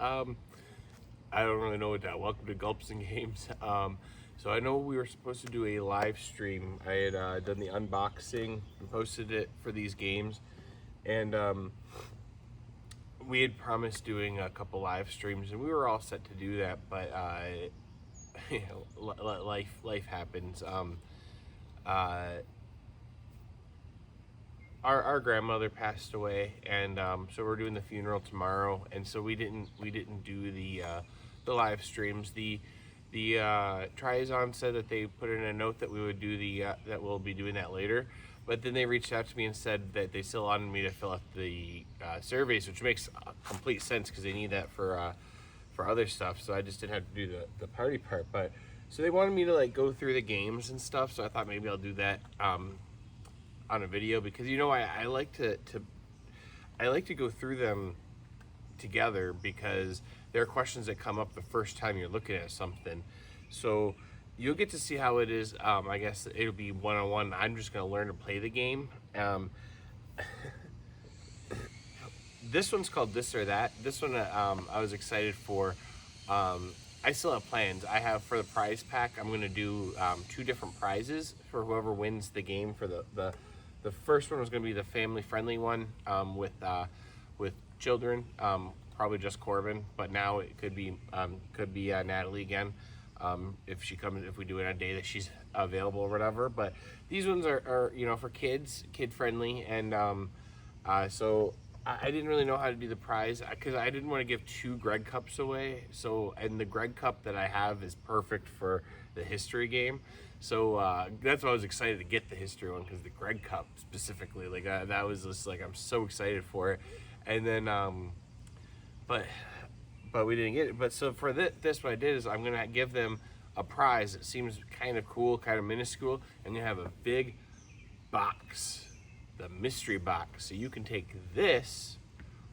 I don't really know what that. Welcome to Gulps'N'Games. So I know we were supposed to do a live stream. I had done the unboxing and posted it for these games, and we had promised doing a couple live streams, and we were all set to do that. But you know, life happens. Our grandmother passed away, and so we're doing the funeral tomorrow, and so we didn't do the live streams. The Triazon said that they put in a note that we would do that we'll be doing that later, but then they reached out to me and said that they still wanted me to fill out the surveys, which makes complete sense because they need that for other stuff. So I just didn't have to do the party part, but so they wanted me to like go through the games and stuff. So I thought maybe I'll do that on a video, because you know I like to go through them together, because there are questions that come up the first time you're looking at something. So you'll get to see how it is. I guess it'll be one-on-one. I'm just going to learn to play the game. This one's called This or That. This one I was excited for. I still have plans. I have, for the prize pack, I'm going to do 2 different prizes for whoever wins the game. For the first one was going to be the family-friendly one with children, probably just Corbin, but now it could be Natalie again, if we do it on a day that she's available or whatever. But these ones are you know, for kids, kid-friendly, and so I didn't really know how to do the prize, because I didn't want to give 2 Greg Cups away. So, and the Greg Cup that I have is perfect for the history game. So that's why I was excited to get the history one, because the Greg Cup specifically, like that was just like, I'm so excited for it. And then, but we didn't get it. But so for this, what I did is I'm gonna give them a prize that seems kind of cool, kind of minuscule. I'm gonna have a big box, the mystery box. So you can take this,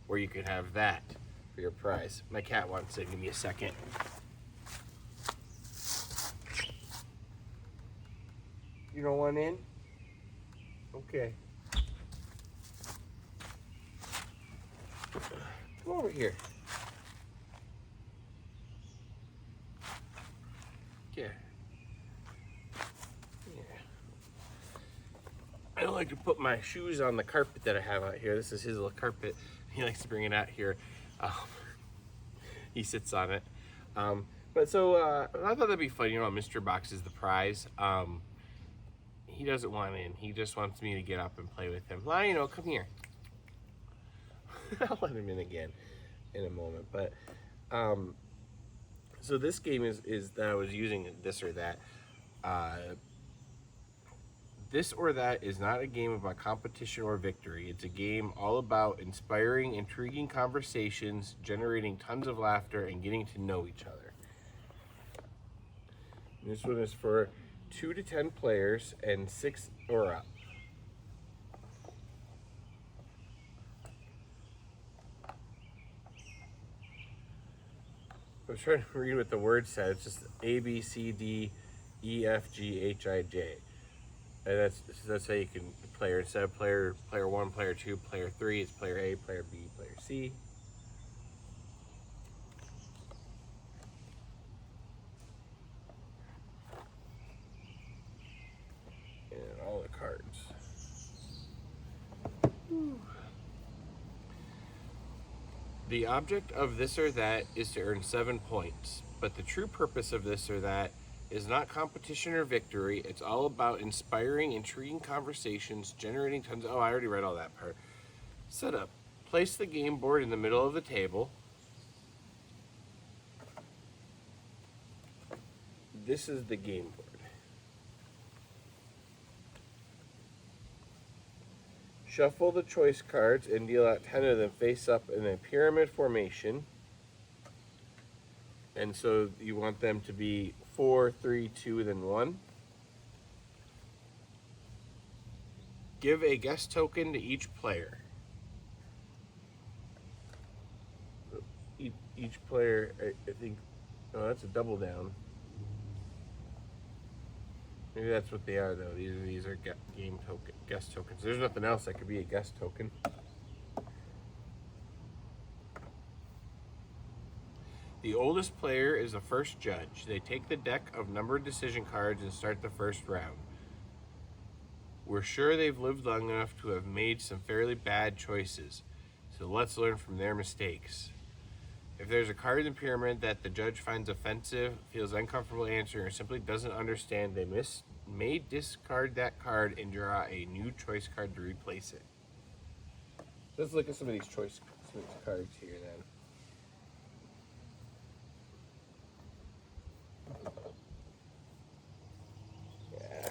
or you can have that for your prize. My cat wants to give me a second. You don't want in? Okay. Come over here. Yeah. Yeah. I don't like to put my shoes on the carpet that I have out here. This is his little carpet. He likes to bring it out here. He sits on it. But so I thought that'd be fun. You know, Mr. Box is the prize. He doesn't want in. He just wants me to get up and play with him. Lionel, come here. I'll let him in again in a moment. But so this game is that I was using This or That. This or That is not a game about competition or victory. It's a game all about inspiring, intriguing conversations, generating tons of laughter, and getting to know each other. This one is for 2 to 10 players and 6 or up. I was trying to read what the word said. It's just A, B, C, D, E, F, G, H, I, J. And that's how you can play. Instead of player 1, player 2, player 3, it's player A, player B, player C. And all the cards. The object of This or That is to earn 7 points, but the true purpose of This or That is not competition or victory. It's all about inspiring, intriguing conversations, generating tons of... Oh, I already read all that part. Setup. Place the game board in the middle of the table. This is the game board. Shuffle the choice cards and deal out 10 of them face up in a pyramid formation. And so you want them to be 4, 3, 2, then 1. Give a guest token to each player. Each player, I think, oh, that's a double down. Maybe that's what they are, though. These are game token, guest tokens. There's nothing else that could be a guest token. The oldest player is the first judge. They take the deck of numbered decision cards and start the first round. We're sure they've lived long enough to have made some fairly bad choices, so let's learn from their mistakes. If there's a card in the pyramid that the judge finds offensive, feels uncomfortable answering, or simply doesn't understand, they may discard that card and draw a new choice card to replace it. Let's look at some of these cards here then. Yeah.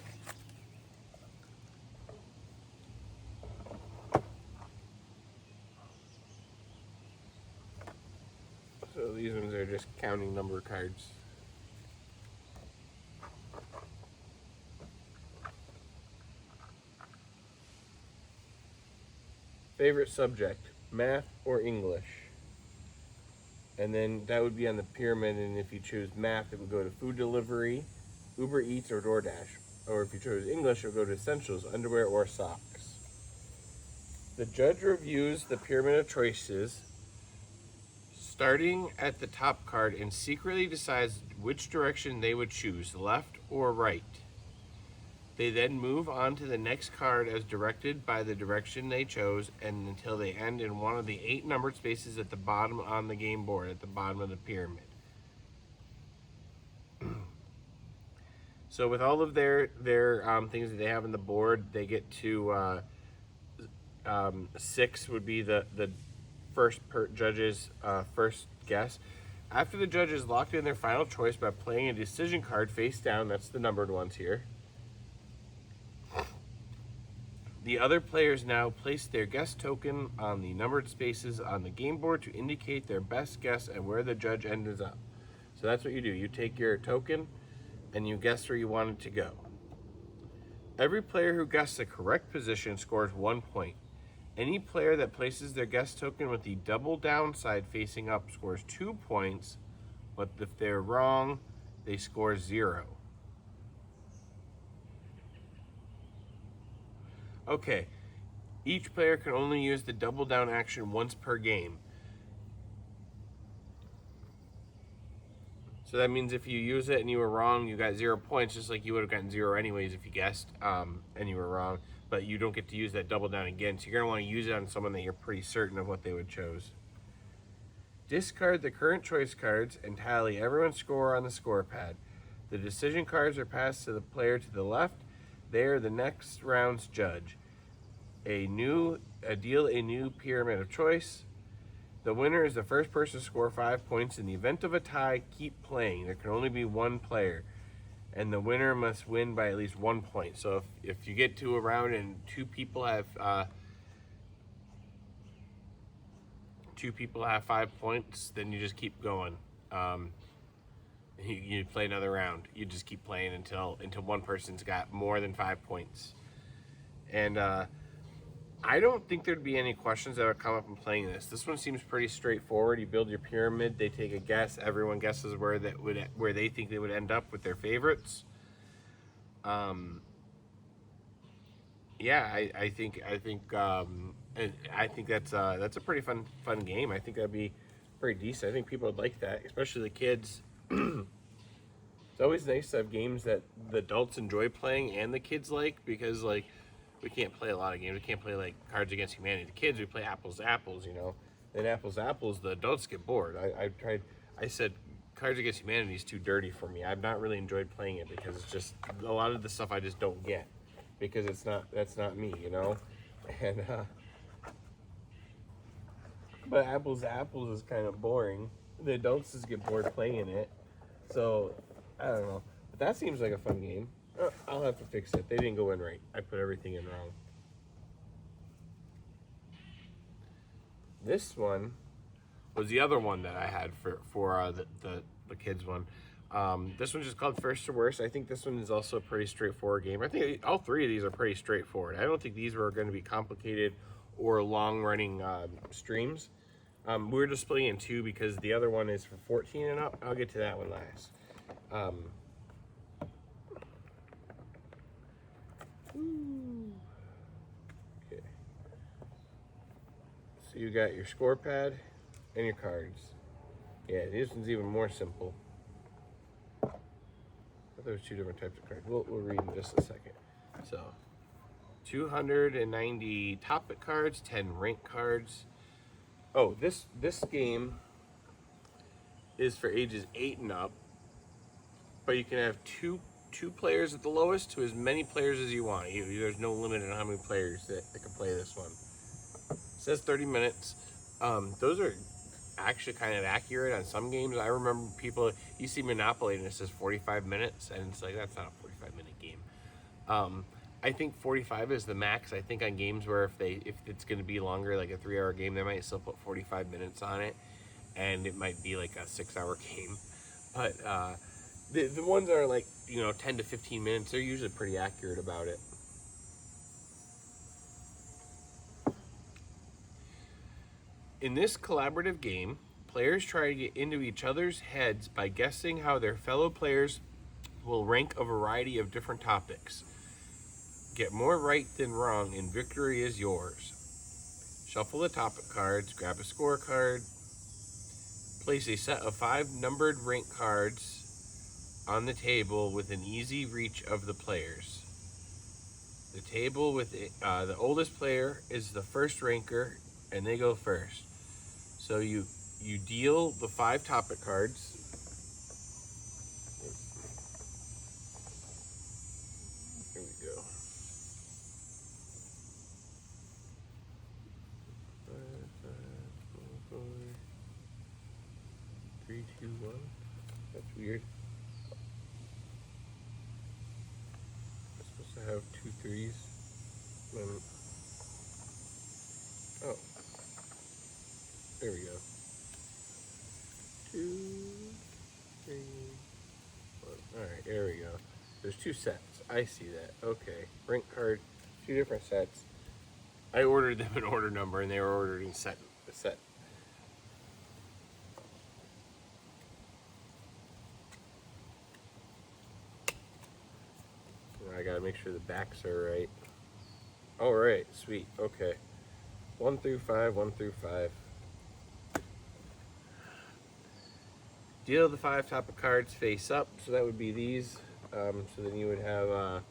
So these ones are just counting number cards. Favorite subject, math or English? And then that would be on the pyramid, and if you choose math, it would go to food delivery, Uber Eats, or DoorDash. Or if you chose English, it would go to essentials, underwear, or socks. The judge reviews the pyramid of choices, starting at the top card, and secretly decides which direction they would choose, left or right. They then move on to the next card as directed by the direction they chose, and until they end in one of the 8 numbered spaces at the bottom on the game board, at the bottom of the pyramid. So with all of their things that they have on the board, they get to 6 would be the first judge's first guess. After the judges locked in their final choice by playing a decision card face down, that's the numbered ones here, the other players now place their guess token on the numbered spaces on the game board to indicate their best guess at where the judge ends up. So that's what you do. You take your token and you guess where you want it to go. Every player who guessed the correct position scores 1 point. Any player that places their guess token with the double downside facing up scores 2 points, but if they're wrong, they score 0. Okay, each player can only use the double down action once per game. So that means if you use it and you were wrong, you got 0 points, just like you would have gotten 0 anyways if you guessed and you were wrong. But you don't get to use that double down again, so you're going to want to use it on someone that you're pretty certain of what they would choose. Discard the current choice cards and tally everyone's score on the score pad. The decision cards are passed to the player to the left. They are the next round's judge. Deal a new pyramid of choice. The winner is the first person to score 5 points. In the event of a tie, keep playing. There can only be one player, and the winner must win by at least 1 point. So if you get to a round and two people have 5 points, then you just keep going. You play another round. You just keep playing until one person's got more than 5 points. And I don't think there'd be any questions that would come up in playing this. This one seems pretty straightforward. You build your pyramid. They take a guess. Everyone guesses where they think they would end up with their favorites. Yeah, I think that's a pretty fun game. I think that'd be pretty decent. I think people would like that, especially the kids. It's always nice to have games that the adults enjoy playing and the kids like, because like we can't play a lot of games. We can't play like Cards Against Humanity. The kids, we play Apples to Apples, you know. Then Apples to Apples, the adults get bored. I said Cards Against Humanity is too dirty for me. I've not really enjoyed playing it because it's just a lot of the stuff I just don't get, because that's not me, you know. And but Apples to Apples is kind of boring. The adults just get bored playing it. So I don't know. But that seems like a fun game. I'll have to fix it. They didn't go in right. I put everything in wrong. This one was the other one that I had for the kids one. This one's just called First to Worst. I think this one is also a pretty straightforward game. I think all 3 of these are pretty straightforward. I don't think these were going to be complicated or long-running streams. We're just splitting in 2 because the other one is for 14 and up. I'll get to that one last. Okay. So you got your score pad and your cards. Yeah, this one's even more simple. I thought there was 2 different types of cards. We'll read in just a second. So, 290 topic cards, 10 rank cards. Oh, this game is for ages 8 and up, but you can have two players at the lowest to as many players as you want. There's no limit on how many players that can play this one. It says 30 minutes. Those are actually kind of accurate on some games. I remember you see Monopoly and it says 45 minutes, and it's like, that's not a 45-minute game. I think 45 is the max. I think on games where if it's going to be longer, like a 3-hour game, they might still put 45 minutes on it, and it might be like a 6-hour game. But the ones that are like 10 to 15 minutes, they're usually pretty accurate about it. In this collaborative game, players try to get into each other's heads by guessing how their fellow players will rank a variety of different topics. Get more right than wrong, and victory is yours. Shuffle the topic cards, grab a scorecard, place a set of 5 numbered rank cards on the table within easy reach of the players. The table with the oldest player is the first ranker, and they go first. So you deal the 5 topic cards. Here we go. 3, 2, 1. That's weird. I'm supposed to have 2 3s. Oh. There we go. 2, 3, 1. Alright, there we go. There's 2 sets. I see that. Okay. Rank card, 2 different sets. I ordered them in order number, and they were ordered in set. I gotta make sure the backs are right. All right, sweet. Okay. 1 through 5, 1 through 5. Deal the 5 topic cards face up, so that would be these. So then you would have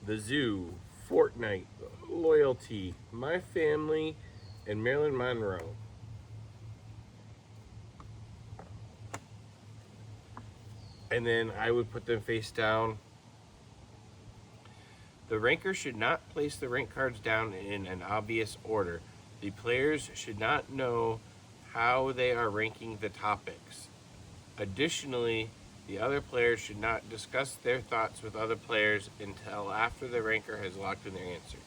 the Zoo, Fortnite, Loyalty, My Family, and Marilyn Monroe. And then I would put them face down. The ranker should not place the rank cards down in an obvious order. The players should not know how they are ranking the topics. Additionally, the other players should not discuss their thoughts with other players until after the ranker has locked in their answer.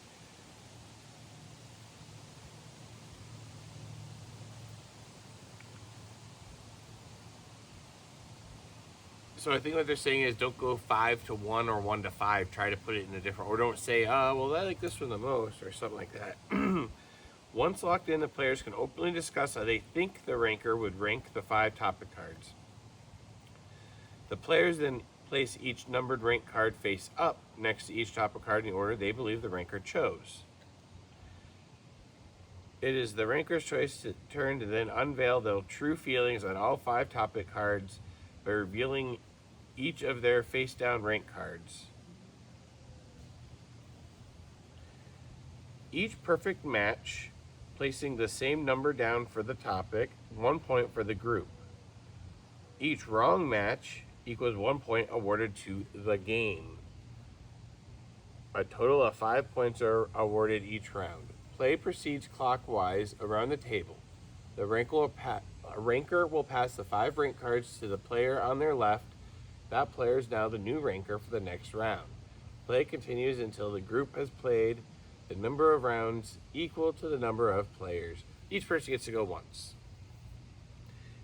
So I think what they're saying is don't go 5 to 1 or 1 to 5. Try to put it in a different, or don't say, well, I like this one the most, or something like that. Once locked in, the players can openly discuss how they think the ranker would rank the 5 topic cards. The players then place each numbered rank card face up next to each topic card in the order they believe the ranker chose. It is the ranker's turn to then unveil their true feelings on all 5 topic cards by revealing each of their face-down rank cards. Each perfect match, placing the same number down for the topic, 1 point for the group. Each wrong match equals 1 point awarded to the game. A total of 5 points are awarded each round. Play proceeds clockwise around the table. The ranker will pass the 5 rank cards to the player on their left. That player is now the new ranker for the next round. Play continues until the group has played the number of rounds equal to the number of players. Each person gets to go once.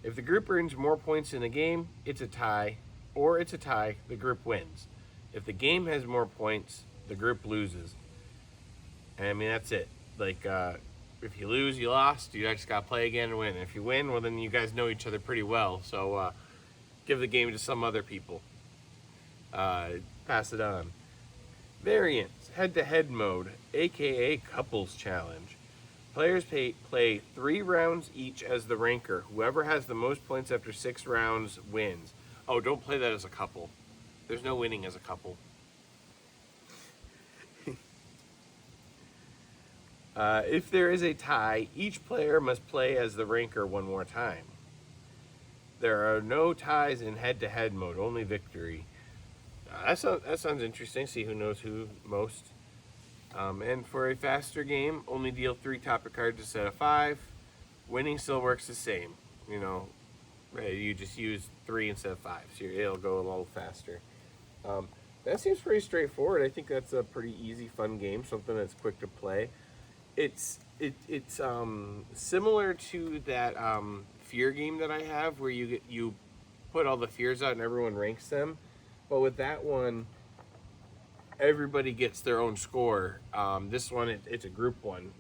If the group earns more points in the game, it's a tie, or it's a tie, the group wins. If the game has more points, the group loses. And I mean, that's it. Like, if you lose, you lost. You just got to play again and win. If you win, well, then you guys know each other pretty well. So give the game to some other people. Pass it on. Variants. Head-to-head mode, a.k.a. Couples Challenge. Players play 3 rounds each as the ranker. Whoever has the most points after 6 rounds wins. Oh, don't play that as a couple. There's no winning as a couple. If there is a tie, each player must play as the ranker one more time. There are no ties in head-to-head mode, only victory. That sounds interesting. See who knows who most. And for a faster game, only deal 3 topic cards instead of 5. Winning still works the same. You know, you just use 3 instead of 5, so it'll go a little faster. That seems pretty straightforward. I think that's a pretty easy, fun game. Something that's quick to play. It's similar to that fear game that I have, where you put all the fears out and everyone ranks them. But with that one, everybody gets their own score. This one, it's a group one,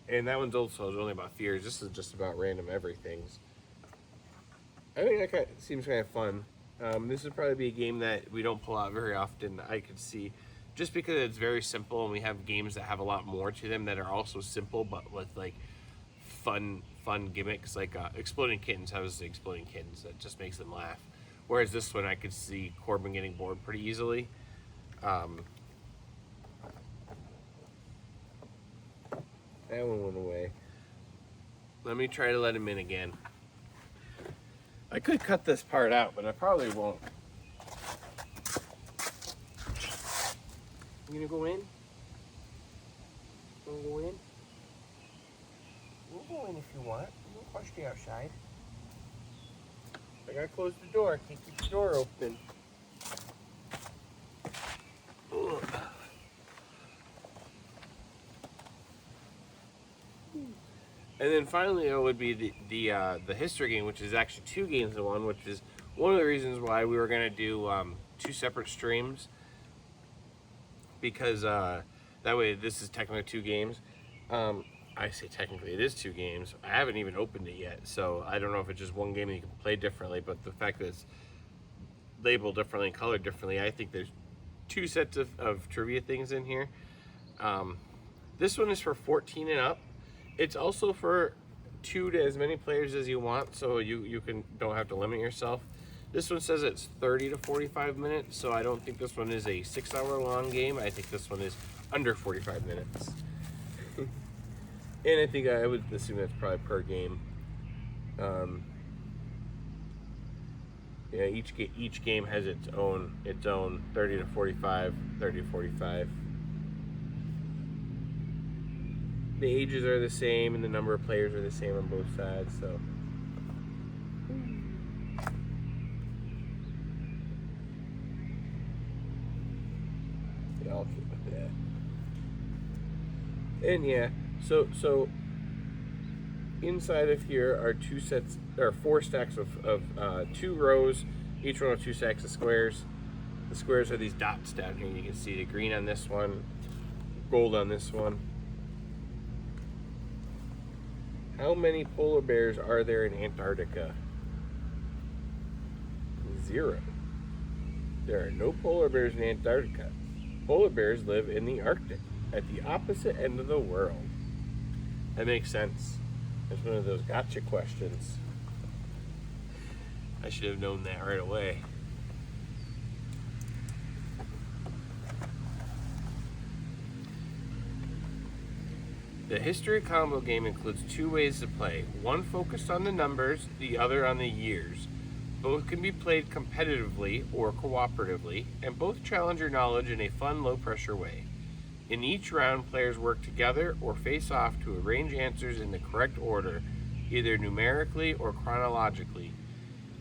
and that one's also only about fears. This is just about random everythings. I think that seems kind of fun. This would probably be a game that we don't pull out very often, I could see, just because it's very simple, and we have games that have a lot more to them that are also simple, but with like fun gimmicks, like Exploding Kittens. How is the Exploding Kittens? That just makes them laugh. Whereas this one, I could see Corbin getting bored pretty easily. That one went away. Let me try to let him in again. I could cut this part out, but I probably won't. You gonna go in? You wanna go in? We'll go in if you want. We'll push you outside. I gotta close the door. Can't keep the door open. Ugh. And then finally, it would be the history game, which is actually 2 games in one, which is one of the reasons why we were gonna do 2 separate streams, because that way this is technically 2 games. I say technically it is 2 games. I haven't even opened it yet, so I don't know if it's just one game and you can play differently, but the fact that it's labeled differently and colored differently, I think there's 2 sets of trivia things in here. This one is for 14 and up. It's also for 2 to as many players as you want, so you don't have to limit yourself. This one says it's 30 to 45 minutes, so I don't think this one is a 6-hour long game. I think this one is under 45 minutes. And I think I would assume that's probably per game. Yeah, each game has its own 30 to 45, 30 to 45. The ages are the same and the number of players are the same on both sides, so. Yeah, I'll keep with that. And yeah, so inside of here are 4 stacks of 2 rows, each one with 2 stacks of squares. The squares are these dots down here. You can see the green on this one, gold on this one. How many polar bears are there in Antarctica? 0. There are no polar bears in Antarctica. Polar bears live in the Arctic, at the opposite end of the world. That makes sense. That's one of those gotcha questions. I should have known that right away. The history combo game includes 2 ways to play. One focused on the numbers, the other on the years. Both can be played competitively or cooperatively, and both challenge your knowledge in a fun, low-pressure way. In each round, players work together or face off to arrange answers in the correct order, either numerically or chronologically.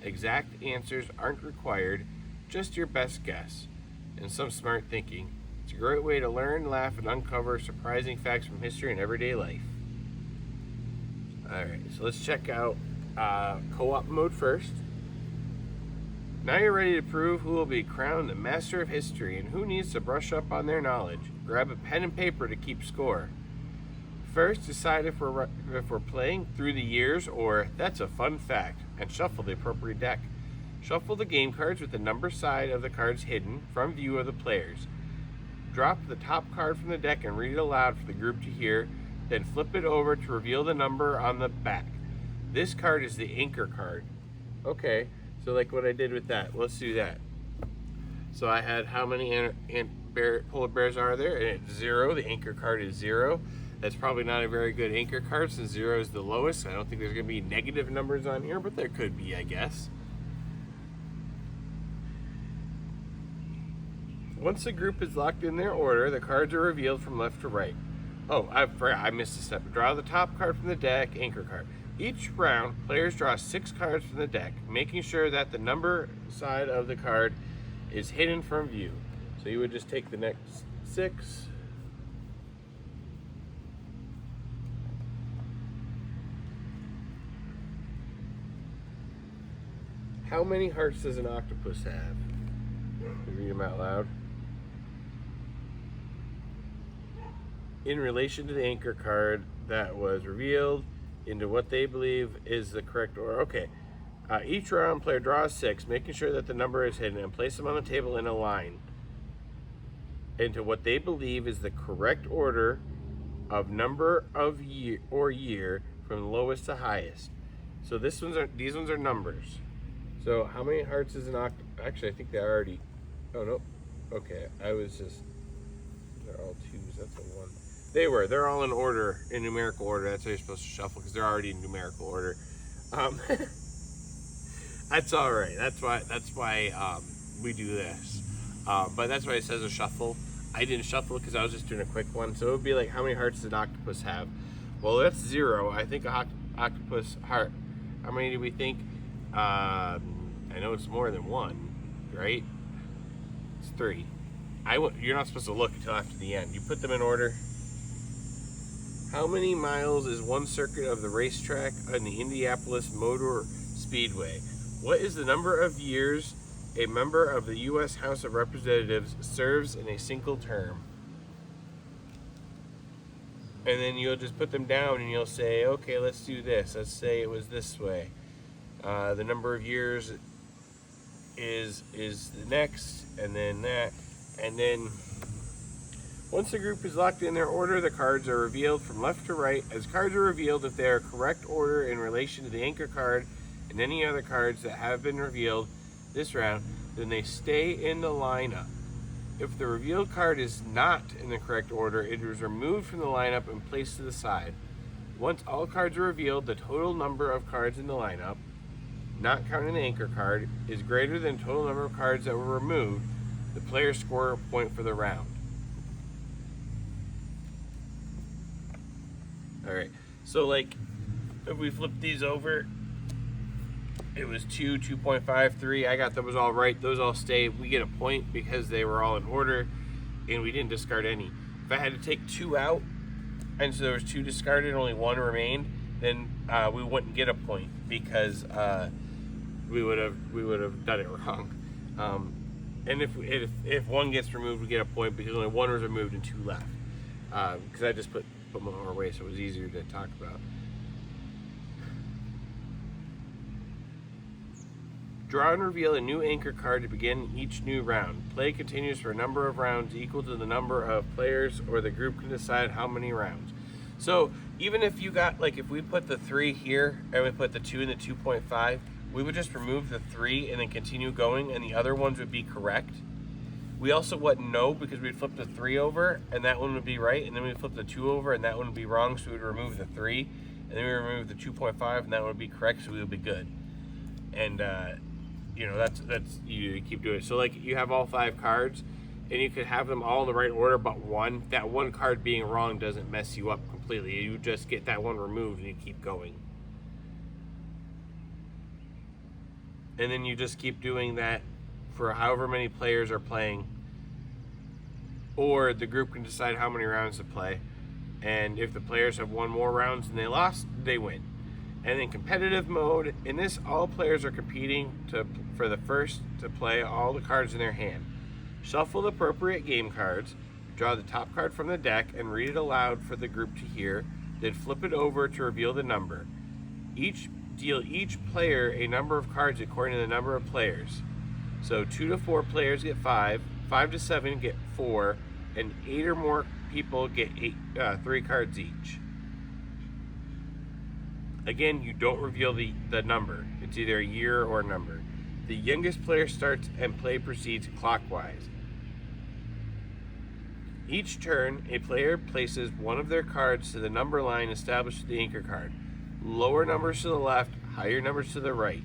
Exact answers aren't required, just your best guess, and some smart thinking. It's a great way to learn, laugh, and uncover surprising facts from history and everyday life. Alright, so let's check out co-op mode first. Now you're ready to prove who will be crowned the master of history and who needs to brush up on their knowledge. Grab a pen and paper to keep score. First, decide if we're playing through the years or that's a fun fact, and shuffle the appropriate deck. Shuffle the game cards with the number side of the cards hidden from view of the players. Drop the top card from the deck and read it aloud for the group to hear. then flip it over to reveal the number on the back. This card is the anchor card. Okay, so like what I did with that, let's do that. So I had how many polar bears are there? And it's 0. The anchor card is 0. That's probably not a very good anchor card since 0 is the lowest. I don't think there's going to be negative numbers on here, but there could be, I guess. Once the group is locked in their order, the cards are revealed from left to right. Oh, I forgot, I missed a step. Draw the top card from the deck, anchor card. Each round, players draw 6 cards from the deck, making sure that the number side of the card is hidden from view. So you would just take the next 6. How many hearts does an octopus have? Read them out loud. In relation to the anchor card that was revealed into what they believe is the correct order. Okay. Each round, player draws 6, making sure that the number is hidden, and place them on the table in a line into what they believe is the correct order of number of year from lowest to highest. So these ones are numbers. So how many hearts is an octopus? Actually, I think they already. Oh no. Okay, I was just. They're all 2s. That's a 1. They're all in order, in numerical order. That's how you're supposed to shuffle because they're already in numerical order. That's all right. That's why we do this. But that's why it says a shuffle. I didn't shuffle because I was just doing a quick one. So it would be like, how many hearts does an octopus have? Well, that's 0. I think an octopus heart. How many do we think? I know it's more than 1, right? It's 3. You're not supposed to look until after the end. You put them in order. How many miles is one circuit of the racetrack on the Indianapolis Motor Speedway? What is the number of years a member of the U.S. House of Representatives serves in a single term? And then you'll just put them down and you'll say, okay, let's do this. Let's say it was this way. The number of years is the next, and then that, and then once the group is locked in their order, the cards are revealed from left to right. As cards are revealed, if they are correct order in relation to the anchor card and any other cards that have been revealed this round, then they stay in the lineup. If the revealed card is not in the correct order, it is removed from the lineup and placed to the side. Once all cards are revealed, the total number of cards in the lineup, not counting the anchor card, is greater than the total number of cards that were removed. The players score a point for the round. Alright, so like, if we flip these over, it was 2, 2.5, 3. I got those all right. Those all stay. We get a point because they were all in order and we didn't discard any. If I had to take 2 out, and so there was 2 discarded and only 1 remained, then we wouldn't get a point because we would have done it wrong. And if 1 gets removed, we get a point because only 1 was removed and 2 left. Because I just put them our way so it was easier to talk about. Draw and reveal a new anchor card to begin each new round. Play continues for a number of rounds equal to the number of players, or the group can decide how many rounds. So even if you got, like, if we put the 3 here and we put the 2 and the 2.5, we would just remove the 3 and then continue going, and the other ones would be correct. We also wouldn't know because we'd flip the 3 over and that one would be right, and then we'd flip the 2 over and that one would be wrong, so we'd remove the 3, and then we remove the 2.5 and that would be correct, so we would be good. And you know, that's you keep doing it. So like, you have all 5 cards and you could have them all in the right order but 1. That 1 card being wrong doesn't mess you up completely. You just get that 1 removed and you keep going. And then you just keep doing that for however many players are playing, or the group can decide how many rounds to play, and if the players have won more rounds than they lost, they win. And in competitive mode, in this, all players are competing for the first to play all the cards in their hand. Shuffle the appropriate game cards, draw the top card from the deck and read it aloud for the group to hear, then flip it over to reveal the number. Deal each player a number of cards according to the number of players. So 2 to 4 players get 5, 5 to 7 get 4, and 8 or more people get 3 cards each. Again, you don't reveal the number. It's either a year or a number. The youngest player starts and play proceeds clockwise. Each turn, a player places one of their cards to the number line established with the anchor card. Lower numbers to the left, higher numbers to the right.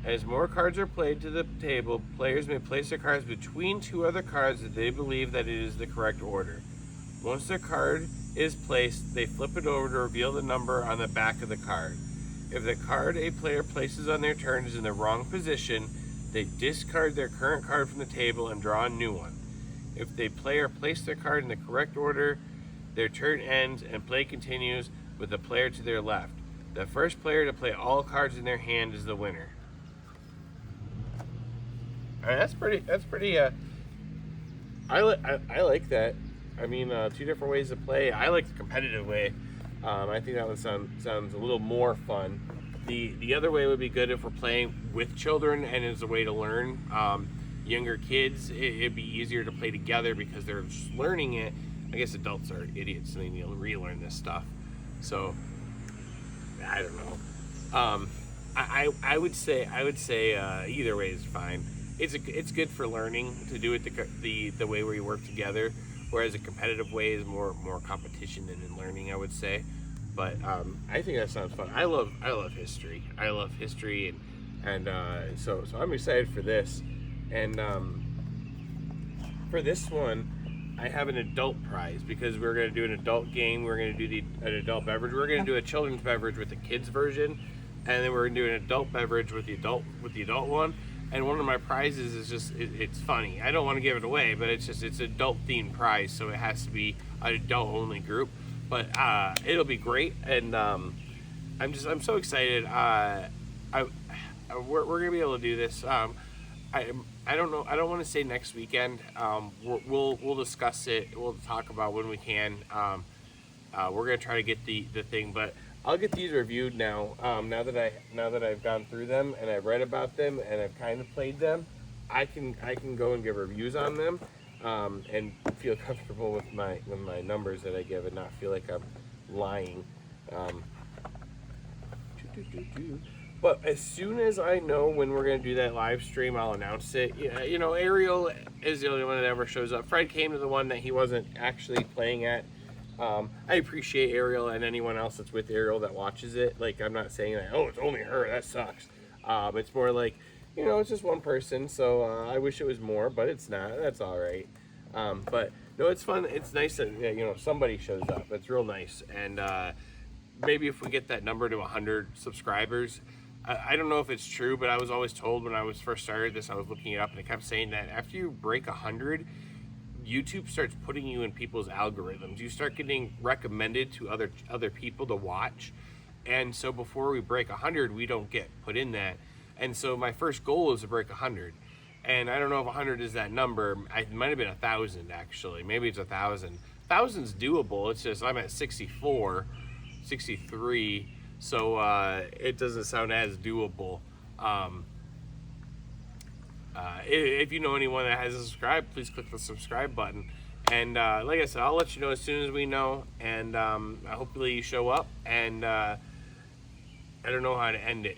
As more cards are played to the table, players may place their cards between two other cards if they believe that it is the correct order. Once their card is placed, they flip it over to reveal the number on the back of the card. If the card a player places on their turn is in the wrong position, they discard their current card from the table and draw a new one. If the player placed their card in the correct order, their turn ends and play continues with the player to their left. The first player to play all cards in their hand is the winner. All right, that's pretty. I like that. I mean, two different ways to play. I like the competitive way. I think that one sounds a little more fun. The other way would be good if we're playing with children and as a way to learn. Younger kids, it'd be easier to play together because they're just learning it. I guess adults are idiots and they need to relearn this stuff. So I don't know. I would say either way is fine. It's good for learning to do it the way where you work together, whereas a competitive way is more competition than in learning, I would say. But I think that sounds fun. I love history. I love history, and so I'm excited for this. And for this one, I have an adult prize because we're going to do an adult game. We're going to do an adult beverage. We're going to do a children's beverage with the kids version, and then we're going to do an adult beverage with the adult one. And one of my prizes is just it's funny. I don't want to give it away, but it's an adult themed prize, so it has to be an adult only group. But it'll be great, and I'm so excited. We're gonna be able to do this. I don't know. I don't want to say next weekend. We'll discuss it. We'll talk about when we can. We're gonna try to get the thing, but I'll get these reviewed now. Now that I've gone through them and I've read about them and I've kind of played them, I can go and give reviews on them, and feel comfortable with my numbers that I give and not feel like I'm lying. But as soon as I know when we're going to do that live stream, I'll announce it. You know, Ariel is the only one that ever shows up. Fred came to the one that he wasn't actually playing at. I appreciate Ariel and anyone else that's with Ariel that watches it. Like, I'm not saying that, oh, it's only her, that sucks. It's more like, you know, it's just one person, so I wish it was more, but it's not. That's all right. But, no, it's fun. It's nice that, you know, somebody shows up. It's real nice. And maybe if we get that number to 100 subscribers, I don't know if it's true, but I was always told when I was first started this, I was looking it up, and it kept saying that after you break 100, YouTube starts putting you in people's algorithms. You start getting recommended to other people to watch, and so before we break 100, we don't get put in that. And so my first goal is to break 100, and I don't know if 100 is that number. It might have been 1,000 actually. Maybe it's 1,000. 1,000's doable. It's just I'm at 64, 63. So it doesn't sound as doable. If you know anyone that hasn't subscribed, please click the subscribe button. And like I said, I'll let you know as soon as we know. And hopefully you show up. And I don't know how to end it.